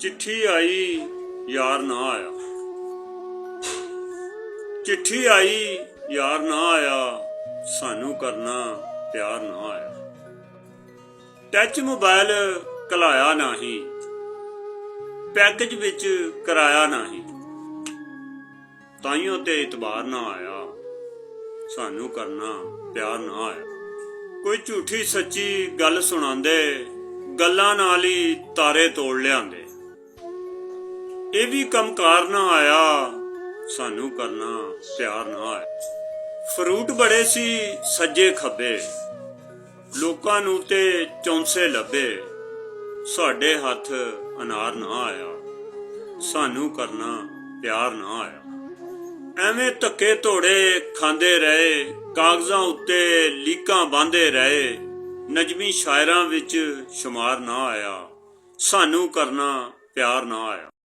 चिट्ठी आई यार ना आया। चिट्ठी आई यार ना आया, सानू करना प्यार ना आया। टच मोबाइल कलाया नहीं, पैकेज विच कराया नहीं, ताइयों ते इतबार ना आया, सानू करना प्यार ना आया। कोई झूठी सच्ची गल सुणांदे, गल्लां नाल ही तारे तोड़ लियांदे। ਇਹ ਵੀ ਕੰਮਕਾਰ ਨਾ ਆਇਆ, ਸਾਨੂੰ ਕਰਨਾ ਪਿਆਰ ਨਾ ਆਇਆ। ਫਰੂਟ ਬੜੇ ਸੀ ਸੱਜੇ ਖੱਬੇ, ਲੋਕਾਂ ਨੂੰ ਤੇ ਚੌਂਸੇ ਲੱਭੇ, ਸਾਡੇ ਹੱਥ ਅਨਾਰ ਨਾ ਆਇਆ, ਸਾਨੂੰ ਕਰਨਾ ਪਿਆਰ ਨਾ ਆਇਆ। ਐਵੇਂ ਧੱਕੇ ਧੋੜੇ ਖਾਂਦੇ ਰਹੇ, ਕਾਗਜ਼ਾਂ ਉੱਤੇ ਲੀਕਾਂ ਬਾਂਦੇ ਰਹੇ, ਨਜ਼ਮੀ ਸ਼ਾਇਰਾਂ ਵਿੱਚ ਸ਼ੁਮਾਰ ਨਾ ਆਇਆ, ਸਾਨੂੰ ਕਰਨਾ ਪਿਆਰ ਨਾ ਆਇਆ।